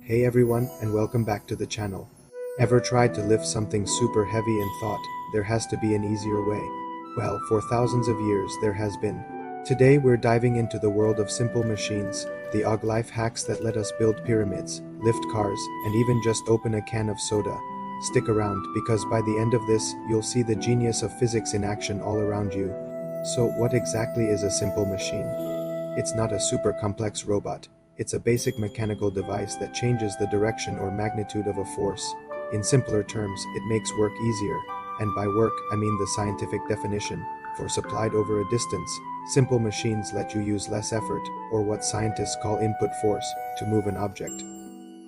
Hey everyone, and welcome back to the channel. Ever tried to lift something super heavy and thought, there has to be an easier way? Well, for thousands of years there has been. Today we're diving into the world of simple machines, the life hacks that let us build pyramids, lift cars, and even just open a can of soda. Stick around, because by the end of this, you'll see the genius of physics in action all around you. So what exactly is a simple machine? It's not a super complex robot. It's a basic mechanical device that changes the direction or magnitude of a force. In simpler terms, it makes work easier, and by work, I mean the scientific definition. Force applied over a distance. Simple machines let you use less effort, or what scientists call input force, to move an object.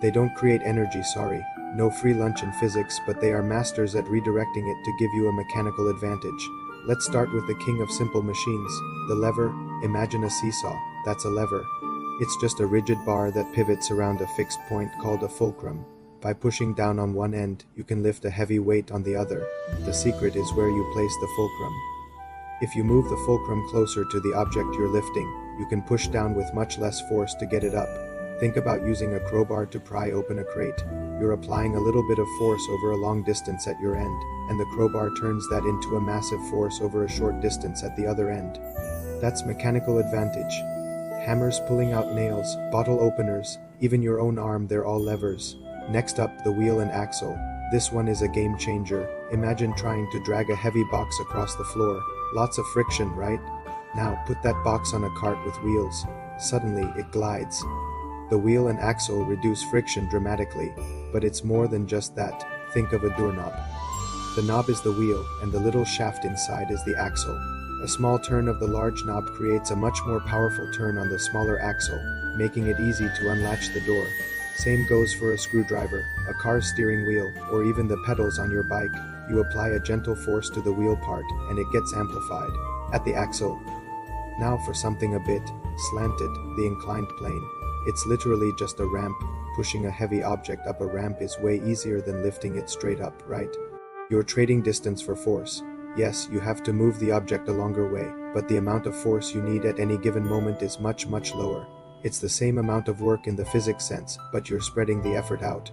They don't create energy, sorry. No free lunch in physics, but they are masters at redirecting it to give you a mechanical advantage. Let's start with the king of simple machines, the lever. Imagine a seesaw. That's a lever. It's just a rigid bar that pivots around a fixed point called a fulcrum. By pushing down on one end, you can lift a heavy weight on the other. The secret is where you place the fulcrum. If you move the fulcrum closer to the object you're lifting, you can push down with much less force to get it up. Think about using a crowbar to pry open a crate. You're applying a little bit of force over a long distance at your end, and the crowbar turns that into a massive force over a short distance at the other end. That's mechanical advantage. Hammers pulling out nails, bottle openers, even your own arm, they're all levers. Next up, the wheel and axle. This one is a game changer. Imagine trying to drag a heavy box across the floor. Lots of friction, right? Now put that box on a cart with wheels. Suddenly, it glides. The wheel and axle reduce friction dramatically, but it's more than just that. Think of a doorknob. The knob is the wheel, and the little shaft inside is the axle. A small turn of the large knob creates a much more powerful turn on the smaller axle, making it easy to unlatch the door. Same goes for a screwdriver, a car's steering wheel, or even the pedals on your bike. You apply a gentle force to the wheel part, and it gets amplified. At the axle. Now for something a bit slanted, the inclined plane. It's literally just a ramp. Pushing a heavy object up a ramp is way easier than lifting it straight up, right? You're trading distance for force. Yes, you have to move the object a longer way, but the amount of force you need at any given moment is much lower. It's the same amount of work in the physics sense, but you're spreading the effort out.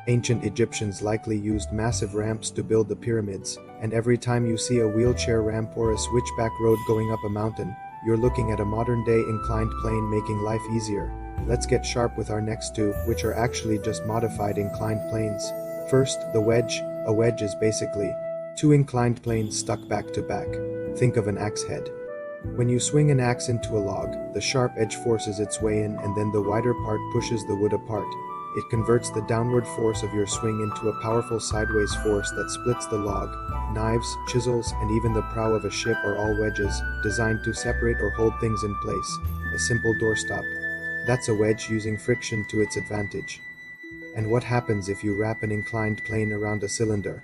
Ancient Egyptians likely used massive ramps to build the pyramids, and every time you see a wheelchair ramp or a switchback road going up a mountain, you're looking at a modern-day inclined plane making life easier. Let's get sharp with our next two, which are actually just modified inclined planes. First, the wedge. A wedge is basically two inclined planes stuck back to back. Think of an axe head. When you swing an axe into a log, the sharp edge forces its way in, and then the wider part pushes the wood apart. It converts the downward force of your swing into a powerful sideways force that splits the log. Knives, chisels, and even the prow of a ship are all wedges, designed to separate or hold things in place. A simple doorstop. That's a wedge using friction to its advantage. And what happens if you wrap an inclined plane around a cylinder?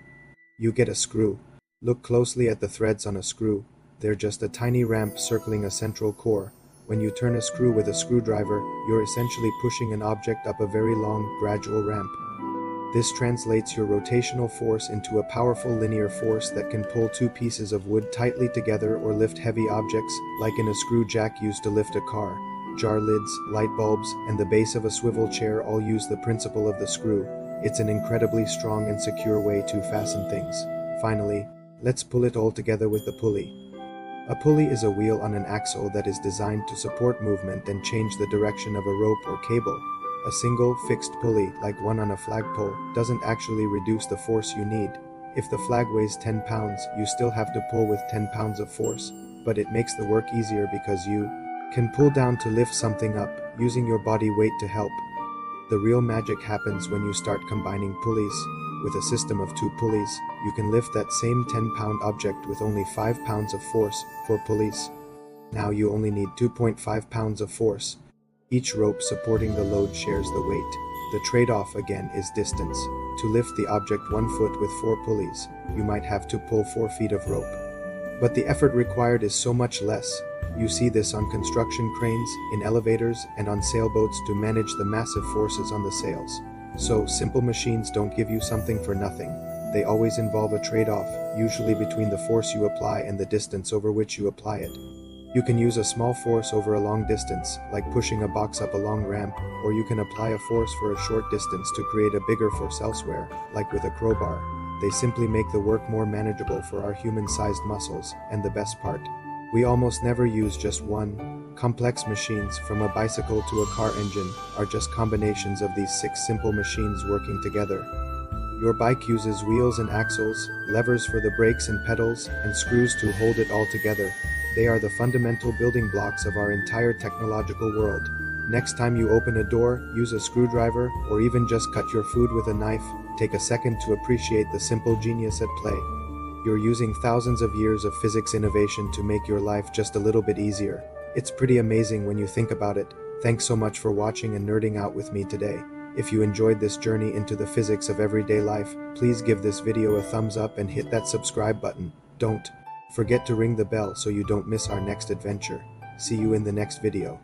You get a screw. Look closely at the threads on a screw. They're just a tiny ramp circling a central core. When you turn a screw with a screwdriver, you're essentially pushing an object up a very long, gradual ramp. This translates your rotational force into a powerful linear force that can pull two pieces of wood tightly together or lift heavy objects, like in a screw jack used to lift a car. Jar lids, light bulbs, and the base of a swivel chair all use the principle of the screw. It's an incredibly strong and secure way to fasten things. Finally, let's pull it all together with the pulley. A pulley is a wheel on an axle that is designed to support movement and change the direction of a rope or cable. A single, fixed pulley, like one on a flagpole, doesn't actually reduce the force you need. If the flag weighs 10 pounds, you still have to pull with 10 pounds of force, but it makes the work easier because you can pull down to lift something up, using your body weight to help. The real magic happens when you start combining pulleys. With a system of two pulleys, you can lift that same 10-pound object with only 5 pounds of force for pulleys. Now you only need 2.5 pounds of force. Each rope supporting the load shares the weight. The trade-off again is distance. To lift the object 1 foot with 4 pulleys, you might have to pull 4 feet of rope. But the effort required is so much less. You see this on construction cranes, in elevators, and on sailboats to manage the massive forces on the sails. So, simple machines don't give you something for nothing. They always involve a trade-off, usually between the force you apply and the distance over which you apply it. You can use a small force over a long distance, like pushing a box up a long ramp, or you can apply a force for a short distance to create a bigger force elsewhere, like with a crowbar. They simply make the work more manageable for our human-sized muscles, and the best part, we almost never use just one. Complex machines, from a bicycle to a car engine, are just combinations of these 6 simple machines working together. Your bike uses wheels and axles, levers for the brakes and pedals, and screws to hold it all together. They are the fundamental building blocks of our entire technological world. Next time you open a door, use a screwdriver, or even just cut your food with a knife, take a second to appreciate the simple genius at play. You're using thousands of years of physics innovation to make your life just a little bit easier. It's pretty amazing when you think about it. Thanks so much for watching and nerding out with me today. If you enjoyed this journey into the physics of everyday life, please give this video a thumbs up and hit that subscribe button. Don't forget to ring the bell so you don't miss our next adventure. See you in the next video.